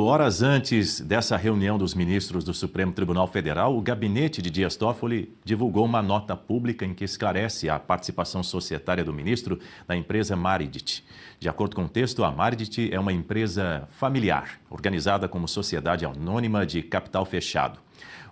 horas antes dessa reunião dos ministros do Supremo Tribunal Federal, o gabinete de Dias Toffoli divulgou uma nota pública em que esclarece a participação societária do ministro na empresa Maridit. De acordo com o texto, a Maridit é uma empresa familiar, organizada como sociedade anônima de capital fechado.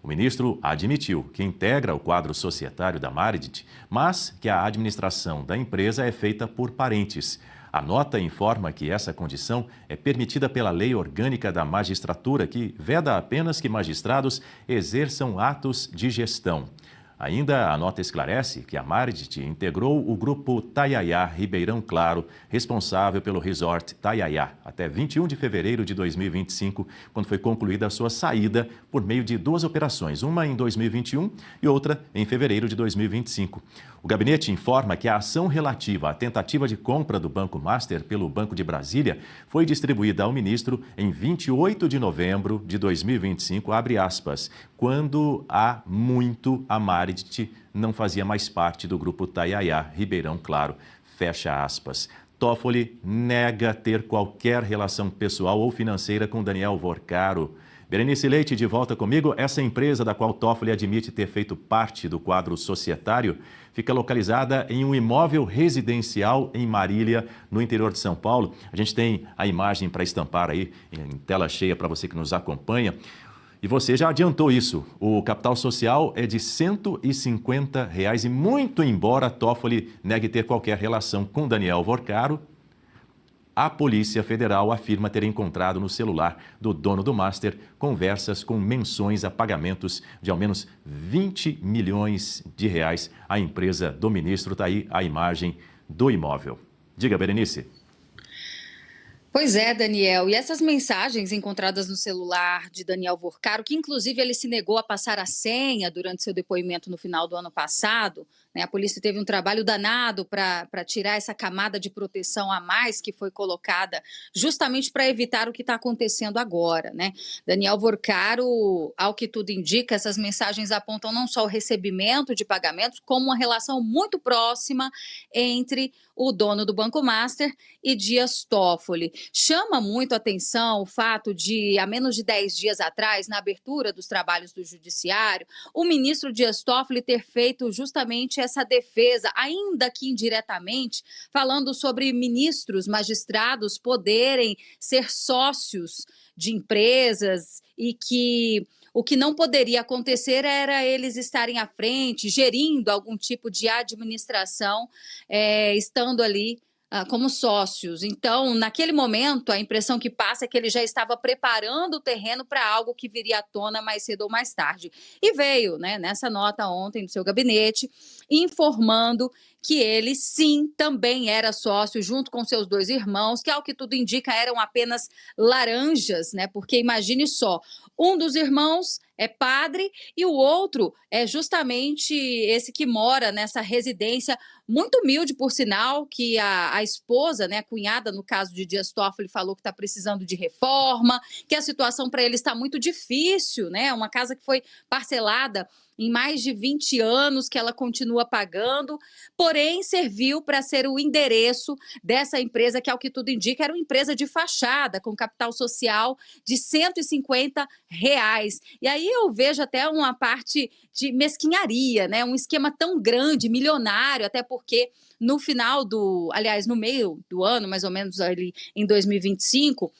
O ministro admitiu que integra o quadro societário da Maridit, mas que a administração da empresa é feita por parentes. A nota informa que essa condição é permitida pela Lei Orgânica da Magistratura, que veda apenas que magistrados exerçam atos de gestão. Ainda a nota esclarece que a Maridit integrou o grupo Tayayá Ribeirão Claro, responsável pelo resort Tayayá, até 21 de fevereiro de 2025, quando foi concluída a sua saída por meio de duas operações, uma em 2021 e outra em fevereiro de 2025. O gabinete informa que a ação relativa à tentativa de compra do Banco Master pelo Banco de Brasília foi distribuída ao ministro em 28 de novembro de 2025, abre aspas, quando há muito a Maridit não fazia mais parte do grupo Tayayá Ribeirão Claro, fecha aspas. Toffoli nega ter qualquer relação pessoal ou financeira com Daniel Vorcaro. Berenice Leite, de volta comigo. Essa empresa da qual Toffoli admite ter feito parte do quadro societário fica localizada em um imóvel residencial em Marília, no interior de São Paulo. A gente tem a imagem para estampar aí em tela cheia para você que nos acompanha. E você já adiantou isso. O capital social é de R$ 150 e muito embora Toffoli negue ter qualquer relação com Daniel Vorcaro, a Polícia Federal afirma ter encontrado no celular do dono do Master conversas com menções a pagamentos de ao menos 20 milhões de reais à empresa do ministro. Está aí a imagem do imóvel. Diga, Berenice. Pois é, Daniel. E essas mensagens encontradas no celular de Daniel Vorcaro, que inclusive ele se negou a passar a senha durante seu depoimento no final do ano passado, né? A polícia teve um trabalho danado para tirar essa camada de proteção a mais que foi colocada justamente para evitar o que está acontecendo agora, né? Daniel Vorcaro, ao que tudo indica, essas mensagens apontam não só o recebimento de pagamentos, como uma relação muito próxima entre o dono do Banco Master e Dias Toffoli. Chama muito a atenção o fato de, há menos de 10 dias atrás, na abertura dos trabalhos do Judiciário, o ministro Dias Toffoli ter feito justamente essa defesa, ainda que indiretamente, falando sobre ministros, magistrados poderem ser sócios de empresas e que o que não poderia acontecer era eles estarem à frente, gerindo algum tipo de administração, estando ali como sócios. Então, naquele momento, a impressão que passa é que ele já estava preparando o terreno para algo que viria à tona mais cedo ou mais tarde. E veio, né, nessa nota ontem do seu gabinete, informando que ele, sim, também era sócio junto com seus dois irmãos, que, ao que tudo indica, eram apenas laranjas, né? Porque imagine só, um dos irmãos é padre e o outro é justamente esse que mora nessa residência muito humilde, por sinal, que a esposa, né, a cunhada, no caso de Dias Toffoli, falou que está precisando de reforma, que a situação para ele está muito difícil, né? Uma casa que foi parcelada em mais de 20 anos, que ela continua pagando, porém serviu para ser o endereço dessa empresa, que, ao que tudo indica, era uma empresa de fachada, com capital social de R$ 150. E aí eu vejo até uma parte de mesquinharia, né? Um esquema tão grande, milionário, até porque no final no meio do ano, mais ou menos ali em 2025,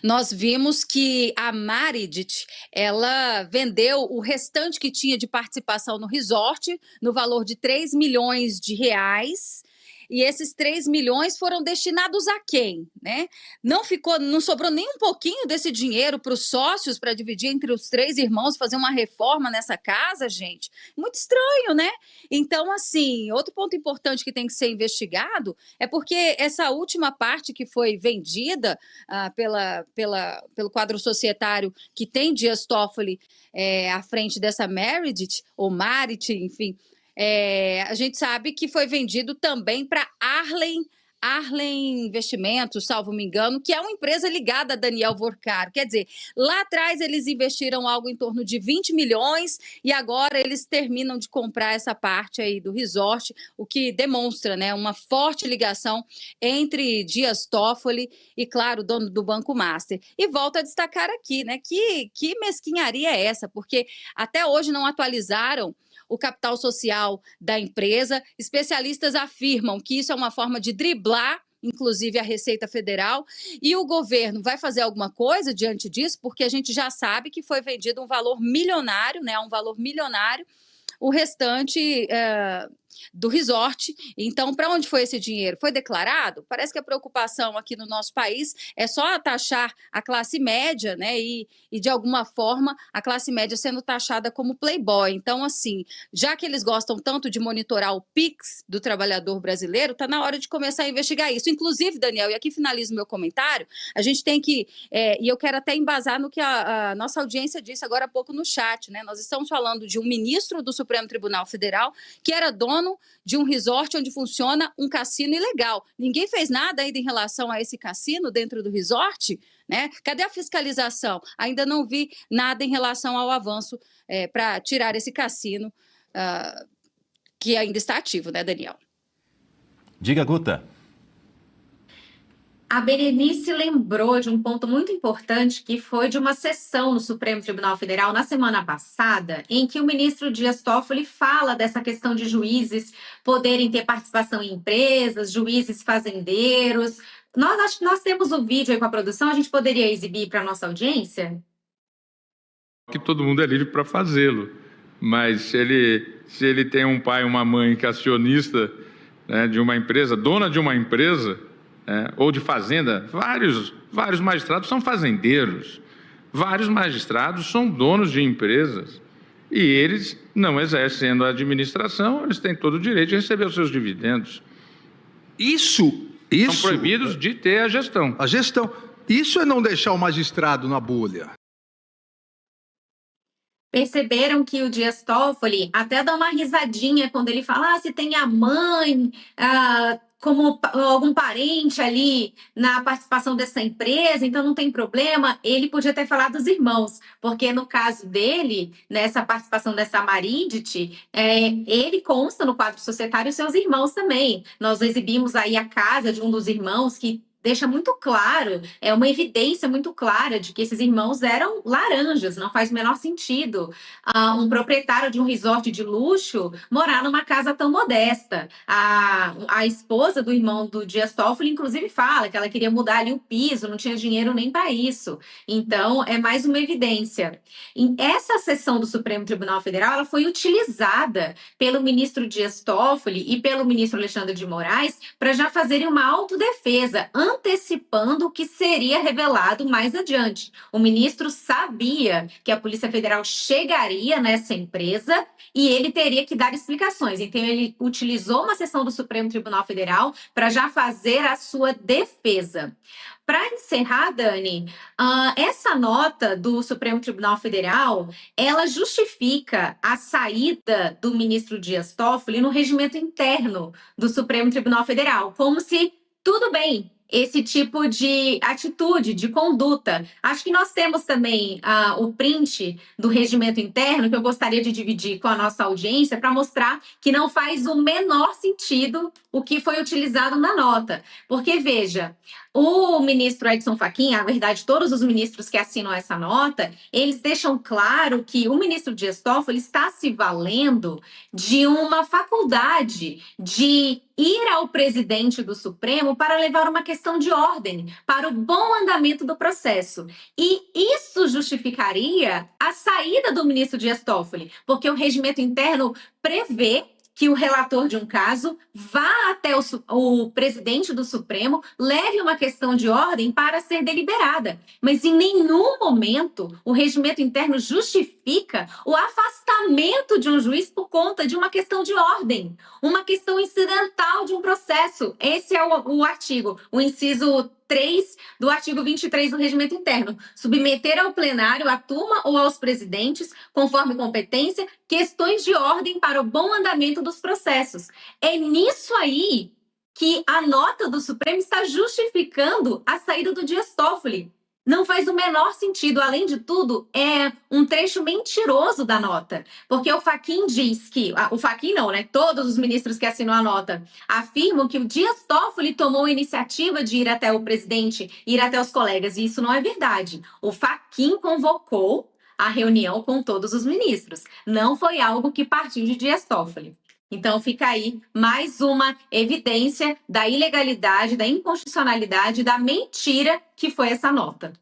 nós vimos que a Maridit, ela vendeu o restante que tinha de participação no resort no valor de 3 milhões de reais. E esses 3 milhões foram destinados a quem, né? Não sobrou nem um pouquinho desse dinheiro para os sócios para dividir entre os 3 irmãos, fazer uma reforma nessa casa, gente. Muito estranho, né? Então, assim, outro ponto importante que tem que ser investigado é porque essa última parte que foi vendida pelo quadro societário que tem Dias Toffoli à frente dessa Maridit, ou Marit, enfim, a gente sabe que foi vendido também para Arlen Arlen Investimentos, salvo me engano, que é uma empresa ligada a Daniel Vorcaro. Quer dizer, lá atrás eles investiram algo em torno de 20 milhões e agora eles terminam de comprar essa parte aí do resort, o que demonstra, né, uma forte ligação entre Dias Toffoli e, claro, o dono do Banco Master. E volto a destacar aqui, né, que mesquinharia é essa? Porque até hoje não atualizaram o capital social da empresa. Especialistas afirmam que isso é uma forma de driblar, inclusive, a Receita Federal. E o governo vai fazer alguma coisa diante disso? Porque a gente já sabe que foi vendido um valor milionário, né? Um valor milionário, o restante do resort. Então, para onde foi esse dinheiro? Foi declarado? Parece que a preocupação aqui no nosso país é só taxar a classe média, né? E de alguma forma, a classe média sendo taxada como playboy. Então, assim, já que eles gostam tanto de monitorar o Pix do trabalhador brasileiro, está na hora de começar a investigar isso. Inclusive, Daniel, e aqui finalizo meu comentário, a gente tem que, e eu quero até embasar no que a nossa audiência disse agora há pouco no chat, né? Nós estamos falando de um ministro do Supremo Tribunal Federal que era dono de um resort onde funciona um cassino ilegal. Ninguém fez nada ainda em relação a esse cassino dentro do resort, né? Cadê a fiscalização? Ainda não vi nada em relação ao avanço para tirar esse cassino que ainda está ativo, né, Daniel? Diga, Guta. A Berenice lembrou de um ponto muito importante que foi de uma sessão no Supremo Tribunal Federal na semana passada, em que o ministro Dias Toffoli fala dessa questão de juízes poderem ter participação em empresas, juízes fazendeiros. Acho que nós temos o vídeo aí com a produção, a gente poderia exibir para a nossa audiência? Que todo mundo é livre para fazê-lo, mas se ele tem um pai e uma mãe que é acionista, né, de uma empresa, dona de uma empresa, ou de fazenda, vários magistrados são fazendeiros, vários magistrados são donos de empresas e eles, não exercendo a administração, eles têm todo o direito de receber os seus dividendos. Isso São proibidos de ter a gestão. A gestão. Isso é não deixar o magistrado na bolha. Perceberam que o Dias Toffoli até dá uma risadinha quando ele fala se tem a mãe como algum parente ali na participação dessa empresa, então não tem problema. Ele podia ter falado dos irmãos, porque no caso dele, nessa participação dessa Marindic, ele consta no quadro societário e seus irmãos também. Nós exibimos aí a casa de um dos irmãos que deixa muito claro, é uma evidência muito clara de que esses irmãos eram laranjas, não faz o menor sentido um proprietário de um resort de luxo morar numa casa tão modesta. A esposa do irmão do Dias Toffoli, inclusive, fala que ela queria mudar ali o piso, não tinha dinheiro nem para isso. Então, é mais uma evidência. Essa sessão do Supremo Tribunal Federal ela foi utilizada pelo ministro Dias Toffoli e pelo ministro Alexandre de Moraes para já fazerem uma autodefesa, antecipando o que seria revelado mais adiante. O ministro sabia que a Polícia Federal chegaria nessa empresa e ele teria que dar explicações. Então, ele utilizou uma sessão do Supremo Tribunal Federal para já fazer a sua defesa. Para encerrar, Dani, essa nota do Supremo Tribunal Federal, ela justifica a saída do ministro Dias Toffoli no regimento interno do Supremo Tribunal Federal, como se tudo bem esse tipo de atitude, de conduta. Acho que nós temos também o print do regimento interno, que eu gostaria de dividir com a nossa audiência, para mostrar que não faz o menor sentido o que foi utilizado na nota. Porque, veja, o ministro Edson Fachin, na verdade, todos os ministros que assinam essa nota, eles deixam claro que o ministro Dias Toffoli está se valendo de uma faculdade de ir ao presidente do Supremo para levar uma questão de ordem para o bom andamento do processo. E isso justificaria a saída do ministro Dias Toffoli, porque o regimento interno prevê que o relator de um caso vá até o presidente do Supremo, leve uma questão de ordem para ser deliberada. Mas em nenhum momento o regimento interno justifica o afastamento de um juiz por conta de uma questão de ordem, uma questão incidental de um processo. Esse é o artigo, o inciso 3 do artigo 23 do regimento interno. Submeter ao plenário, à turma ou aos presidentes, conforme competência, questões de ordem para o bom andamento dos processos. É nisso aí que a nota do Supremo está justificando a saída do Dias Toffoli. Não faz o menor sentido. Além de tudo, é um trecho mentiroso da nota, porque o Fachin diz que... O Fachin não, né? Todos os ministros que assinam a nota afirmam que o Dias Toffoli tomou a iniciativa de ir até o presidente, ir até os colegas, e isso não é verdade. O Fachin convocou a reunião com todos os ministros. Não foi algo que partiu de Dias Toffoli. Então, fica aí mais uma evidência da ilegalidade, da inconstitucionalidade, da mentira que foi essa nota.